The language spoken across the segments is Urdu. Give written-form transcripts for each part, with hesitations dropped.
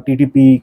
TTP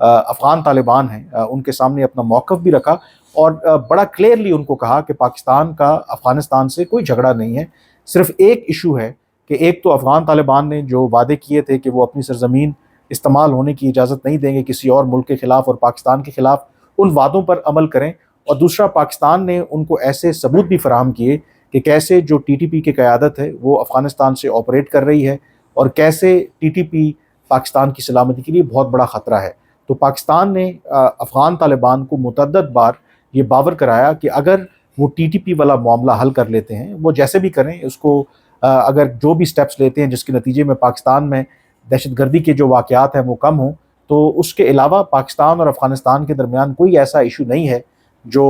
افغان طالبان ہیں ان کے سامنے اپنا موقف بھی رکھا اور بڑا کلیئرلی ان کو کہا کہ پاکستان کا افغانستان سے کوئی جھگڑا نہیں ہے، صرف ایک ایشو ہے کہ ایک تو افغان طالبان نے جو وعدے کیے تھے کہ وہ اپنی سرزمین استعمال ہونے کی اجازت نہیں دیں گے کسی اور ملک کے خلاف اور پاکستان کے خلاف، ان وعدوں پر عمل کریں، اور دوسرا پاکستان نے ان کو ایسے ثبوت بھی فراہم کیے کہ کیسے جو ٹی ٹی پی کی قیادت ہے وہ افغانستان سے آپریٹ کر رہی ہے اور کیسے ٹی ٹی پی پاکستان کی سلامتی کے لیے بہت بڑا خطرہ ہے۔ تو پاکستان نے افغان طالبان کو متعدد بار یہ باور کرایا کہ اگر وہ ٹی ٹی پی والا معاملہ حل کر لیتے ہیں، وہ جیسے بھی کریں اس کو، اگر جو بھی سٹیپس لیتے ہیں جس کے نتیجے میں پاکستان میں دہشت گردی کے جو واقعات ہیں وہ کم ہوں، تو اس کے علاوہ پاکستان اور افغانستان کے درمیان کوئی ایسا ایشو نہیں ہے جو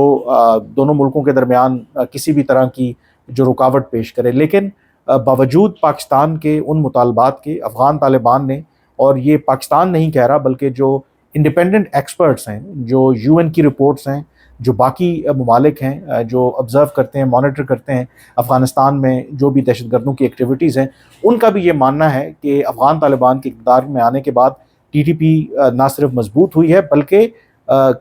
دونوں ملکوں کے درمیان کسی بھی طرح کی جو رکاوٹ پیش کرے۔ لیکن باوجود پاکستان کے ان مطالبات کے افغان طالبان نے، اور یہ پاکستان نہیں کہہ رہا بلکہ جو انڈیپینڈنٹ ایکسپرٹس ہیں، جو یو این کی رپورٹس ہیں، جو باقی ممالک ہیں جو آبزرو کرتے ہیں، مانیٹر کرتے ہیں افغانستان میں جو بھی دہشت گردوں کی ایکٹیویٹیز ہیں، ان کا بھی یہ ماننا ہے کہ افغان طالبان کے اقتدار میں آنے کے بعد ٹی ٹی پی نہ صرف مضبوط ہوئی ہے بلکہ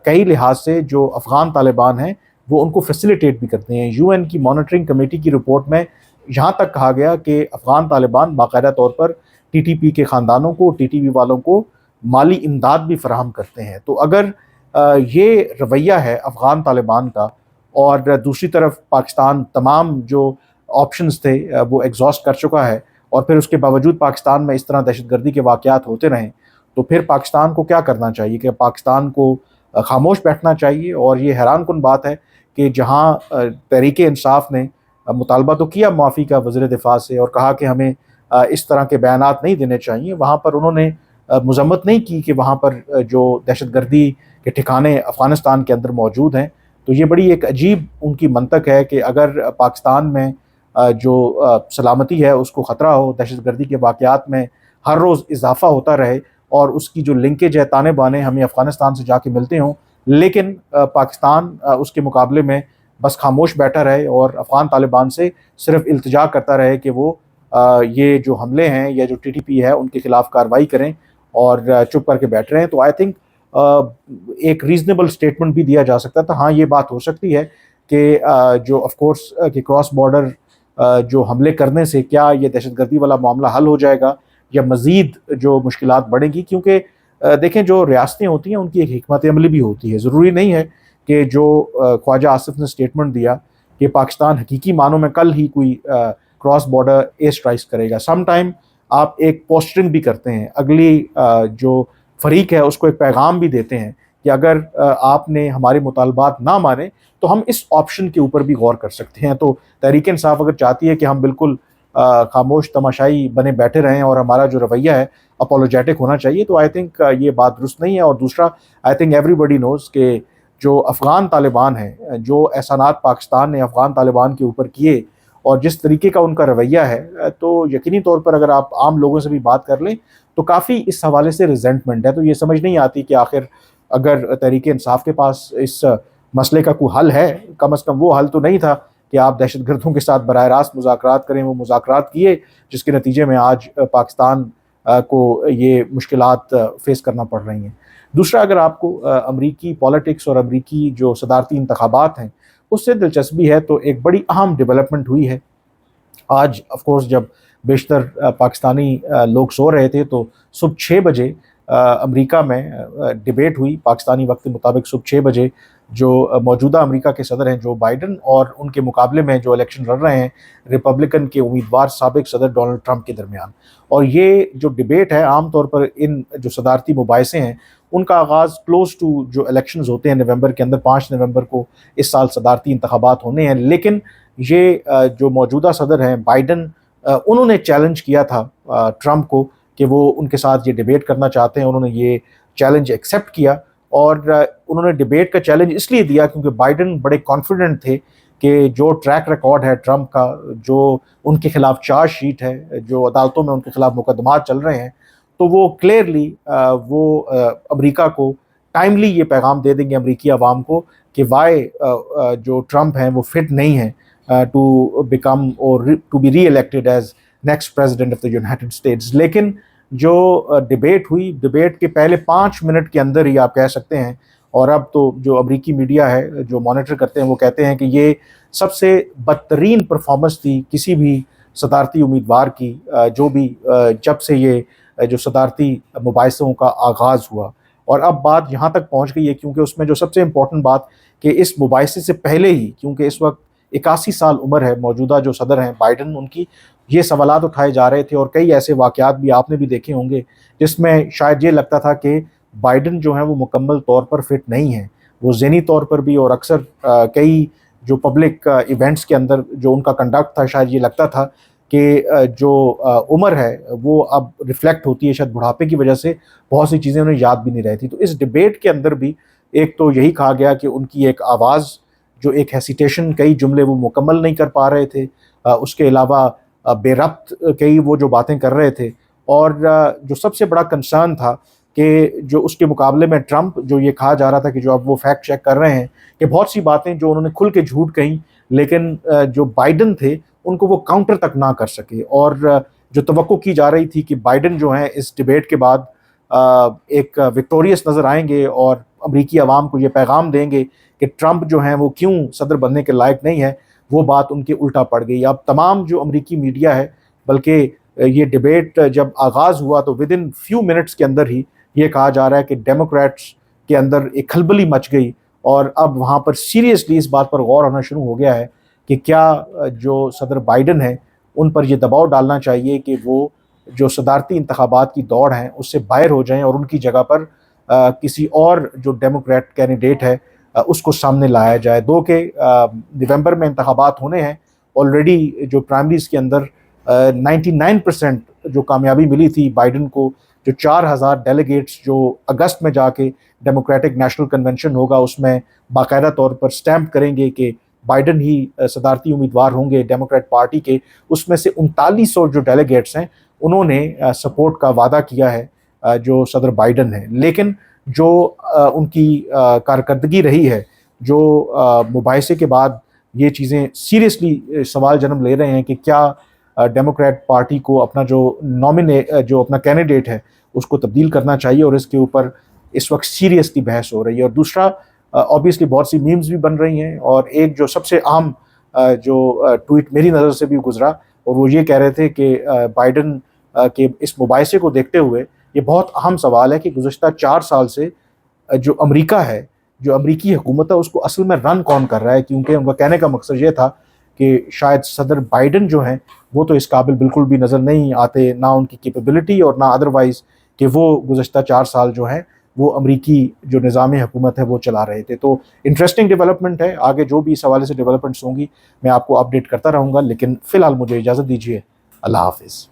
کئی لحاظ سے جو افغان طالبان ہیں وہ ان کو فیسیلیٹیٹ بھی کرتے ہیں۔ یو این کی مانیٹرنگ کمیٹی کی رپورٹ میں یہاں تک کہا گیا کہ افغان طالبان باقاعدہ طور پر ٹی ٹی پی کے خاندانوں کو، ٹی ٹی پی والوں کو مالی امداد بھی فراہم کرتے ہیں۔ تو اگر یہ رویہ ہے افغان طالبان کا، اور دوسری طرف پاکستان تمام جو آپشنز تھے وہ ایگزاسٹ کر چکا ہے، اور پھر اس کے باوجود پاکستان میں اس طرح دہشت گردی کے واقعات ہوتے رہیں، تو پھر پاکستان کو کیا کرنا چاہیے؟ کہ پاکستان کو خاموش بیٹھنا چاہیے؟ اور یہ حیران کن بات ہے کہ جہاں تحریک انصاف نے مطالبہ تو کیا معافی کا وزیر دفاع سے اور کہا کہ ہمیں اس طرح کے بیانات نہیں دینے چاہیے، وہاں پر انہوں نے مذمت نہیں کی کہ وہاں پر جو دہشت گردی کے ٹھکانے افغانستان کے اندر موجود ہیں۔ تو یہ بڑی ایک عجیب ان کی منطق ہے کہ اگر پاکستان میں جو سلامتی ہے اس کو خطرہ ہو، دہشت گردی کے واقعات میں ہر روز اضافہ ہوتا رہے اور اس کی جو لنکیج ہے، تانے بانے ہمیں افغانستان سے جا کے ملتے ہوں، لیکن پاکستان اس کے مقابلے میں بس خاموش بیٹھا رہے اور افغان طالبان سے صرف التجا کرتا رہے کہ وہ یہ جو حملے ہیں یا جو ٹی ٹی پی ہے ان کے خلاف کارروائی کریں اور چپ کر کے بیٹھ رہے ہیں۔ تو آئی تھنک ایک ریزنیبل سٹیٹمنٹ بھی دیا جا سکتا تھا۔ ہاں یہ بات ہو سکتی ہے کہ جو آف کورس کہ کراس بارڈر جو حملے کرنے سے کیا یہ دہشت گردی والا معاملہ حل ہو جائے گا یا مزید جو مشکلات بڑھیں گی، کیونکہ دیکھیں جو ریاستیں ہوتی ہیں ان کی ایک حکمت عملی بھی ہوتی ہے۔ ضروری نہیں ہے کہ جو خواجہ آصف نے سٹیٹمنٹ دیا کہ پاکستان حقیقی معنوں میں کل ہی کوئی کراس بارڈر ایئر اسٹرائکس کرے گا۔ سم ٹائم آپ ایک پوسچرنگ بھی کرتے ہیں، اگلی جو فریق ہے اس کو ایک پیغام بھی دیتے ہیں کہ اگر آپ نے ہمارے مطالبات نہ مانے تو ہم اس آپشن کے اوپر بھی غور کر سکتے ہیں۔ تو تحریک انصاف اگر چاہتی ہے کہ ہم بالکل خاموش تماشائی بنے بیٹھے رہیں اور ہمارا جو رویہ ہے اپولوجیٹک ہونا چاہیے، تو آئی تھنک یہ بات درست نہیں ہے۔ اور دوسرا آئی تھنک ایوری بڈی نوز کہ جو افغان طالبان ہیں، جو احسانات پاکستان نے افغان طالبان کے اوپر کیے اور جس طریقے کا ان کا رویہ ہے، تو یقینی طور پر اگر آپ عام لوگوں سے بھی بات کر لیں تو کافی اس حوالے سے ریزنٹمنٹ ہے۔ تو یہ سمجھ نہیں آتی کہ آخر اگر تحریک انصاف کے پاس اس مسئلے کا کوئی حل ہے، کم از کم وہ حل تو نہیں تھا کہ آپ دہشت گردوں کے ساتھ براہ راست مذاکرات کریں۔ وہ مذاکرات کیے جس کے نتیجے میں آج پاکستان کو یہ مشکلات فیس کرنا پڑ رہی ہیں۔ دوسرا، اگر آپ کو امریکی پالیٹکس اور امریکی جو صدارتی انتخابات ہیں اس سے دلچسپی ہے، تو ایک بڑی اہم ڈیولپمنٹ ہوئی ہے آج۔ آف کورس جب بیشتر پاکستانی لوگ سو رہے تھے تو صبح 6 بجے امریکہ میں ڈیبیٹ ہوئی، پاکستانی وقت کے مطابق صبح 6 بجے، جو موجودہ امریکہ کے صدر ہیں جو بائیڈن اور ان کے مقابلے میں جو الیکشن لڑ رہے ہیں ریپبلکن کے امیدوار سابق صدر ڈونلڈ ٹرمپ کے درمیان۔ اور یہ جو ڈیبیٹ ہے، عام طور پر ان جو صدارتی مباحثے ہیں ان کا آغاز کلوز ٹو جو الیکشنز ہوتے ہیں نومبر کے اندر، 5 نومبر کو اس سال صدارتی انتخابات ہونے ہیں، لیکن یہ جو موجودہ صدر ہیں بائیڈن، انہوں نے چیلنج کیا تھا ٹرمپ کو کہ وہ ان کے ساتھ یہ ڈیبیٹ کرنا چاہتے ہیں۔ انہوں نے یہ چیلنج ایکسیپٹ کیا، اور انہوں نے ڈیبیٹ کا چیلنج اس لیے دیا کیونکہ بائیڈن بڑے کانفیڈنٹ تھے کہ جو ٹریک ریکارڈ ہے ٹرمپ کا، جو ان کے خلاف چارج شیٹ ہے، جو عدالتوں میں ان کے خلاف مقدمات چل رہے ہیں، تو وہ کلیئرلی وہ امریکہ کو ٹائملی یہ پیغام دے دیں گے امریکی عوام کو کہ وائی جو ٹرمپ ہیں وہ فٹ نہیں ہیں to become or to be reelected as next president of the United States. لیکن جو ڈبیٹ ہوئی، ڈبیٹ کے پہلے 5 منٹ کے اندر ہی آپ کہہ سکتے ہیں، اور اب تو جو امریکی میڈیا ہے جو مانیٹر کرتے ہیں وہ کہتے ہیں کہ یہ سب سے بدترین پرفارمنس تھی کسی بھی صدارتی امیدوار کی، جو بھی جب سے یہ جو صدارتی مباحثوں کا آغاز ہوا۔ اور اب بات یہاں تک پہنچ گئی ہے، کیونکہ اس میں جو سب سے امپورٹنٹ بات کہ اس مباحثے سے پہلے ہی، کیونکہ اس وقت 81 سال عمر ہے موجودہ جو صدر ہیں بائیڈن، ان کی یہ سوالات اٹھائے جا رہے تھے، اور کئی ایسے واقعات بھی آپ نے بھی دیکھے ہوں گے جس میں شاید یہ لگتا تھا کہ بائیڈن جو ہیں وہ مکمل طور پر فٹ نہیں ہیں، وہ ذہنی طور پر بھی، اور اکثر کئی جو پبلک ایونٹس کے اندر جو ان کا کنڈکٹ تھا، شاید یہ لگتا تھا کہ جو عمر ہے وہ اب ریفلیکٹ ہوتی ہے شاید بڑھاپے کی وجہ سے، بہت سی چیزیں انہیں یاد بھی نہیں رہتی۔ تو اس ڈبیٹ کے اندر بھی ایک تو یہی کہا گیا کہ ان کی ایک آواز جو ایک ہیسیٹیشن، کئی جملے وہ مکمل نہیں کر پا رہے تھے، اس کے علاوہ بے ربط کئی وہ جو باتیں کر رہے تھے، اور جو سب سے بڑا کنسرن تھا کہ جو اس کے مقابلے میں ٹرمپ، جو یہ کہا جا رہا تھا کہ جو اب وہ فیکٹ چیک کر رہے ہیں کہ بہت سی باتیں جو انہوں نے کھل کے جھوٹ کہیں، لیکن جو بائیڈن تھے ان کو وہ کاؤنٹر تک نہ کر سکے، اور جو توقع کی جا رہی تھی کہ بائیڈن جو ہیں اس ڈیبیٹ کے بعد ایک وکٹوریس نظر آئیں گے اور امریکی عوام کو یہ پیغام دیں گے کہ ٹرمپ جو ہیں وہ کیوں صدر بننے کے لائق نہیں ہے، وہ بات ان کے الٹا پڑ گئی۔ اب تمام جو امریکی میڈیا ہے، بلکہ یہ ڈیبیٹ جب آغاز ہوا تو ود ان فیو منٹس کے اندر ہی یہ کہا جا رہا ہے کہ ڈیموکریٹس کے اندر ایک کھلبلی مچ گئی، اور اب وہاں پر سیریسلی اس بات پر غور ہونا شروع ہو گیا ہے کہ کیا جو صدر بائیڈن ہیں ان پر یہ دباؤ ڈالنا چاہیے کہ وہ جو صدارتی انتخابات کی دوڑ ہیں اس سے باہر ہو جائیں، اور ان کی جگہ پر کسی اور جو ڈیموکریٹ کینڈیڈیٹ ہے اس کو سامنے لایا جائے۔ دو کہ نومبر میں انتخابات ہونے ہیں، آلریڈی جو پرائمریز کے اندر 99% جو کامیابی ملی تھی بائیڈن کو، جو 4,000 ڈیلیگیٹس جو اگست میں جا کے ڈیموکریٹک نیشنل کنونشن ہوگا اس میں باقاعدہ طور پر سٹیمپ کریں گے کہ بائیڈن ہی صدارتی امیدوار ہوں گے ڈیموکریٹ پارٹی کے، اس میں سے 3900 جو ڈیلیگیٹس ہیں انہوں نے سپورٹ کا وعدہ کیا ہے جو صدر بائیڈن ہے۔ لیکن جو ان کی کارکردگی رہی ہے، جو مباحثے کے بعد یہ چیزیں سیریسلی سوال جنم لے رہے ہیں کہ کیا ڈیموکریٹ پارٹی کو اپنا جو اپنا کینڈیڈیٹ ہے اس کو تبدیل کرنا چاہیے، اور اس کے اوپر اس وقت سیریسلی بحث ہو رہی ہے۔ اور دوسرا obviously بہت سی میمز بھی بن رہی ہیں، اور ایک جو سب سے عام جو ٹویٹ میری نظر سے بھی گزرا، اور وہ یہ کہہ رہے تھے کہ بائیڈن کے اس مباحثے کو دیکھتے ہوئے یہ بہت اہم سوال ہے کہ گزشتہ 4 سال سے جو امریکہ ہے، جو امریکی حکومت ہے، اس کو اصل میں رن کون کر رہا ہے، کیونکہ ان کا کہنے کا مقصد یہ تھا کہ شاید صدر بائیڈن جو ہیں وہ تو اس قابل بالکل بھی نظر نہیں آتے، نہ ان کی کیپیبلٹی اور نہ ادروائز، کہ وہ گزشتہ 4 سال جو ہیں وہ امریکی جو نظام حکومت ہے وہ چلا رہے تھے۔ تو انٹرسٹنگ ڈیولپمنٹ ہے، آگے جو بھی اس حوالے سے ڈیولپمنٹس ہوں گی میں آپ کو اپڈیٹ کرتا رہوں گا، لیکن فی الحال مجھے اجازت دیجیے، اللہ حافظ۔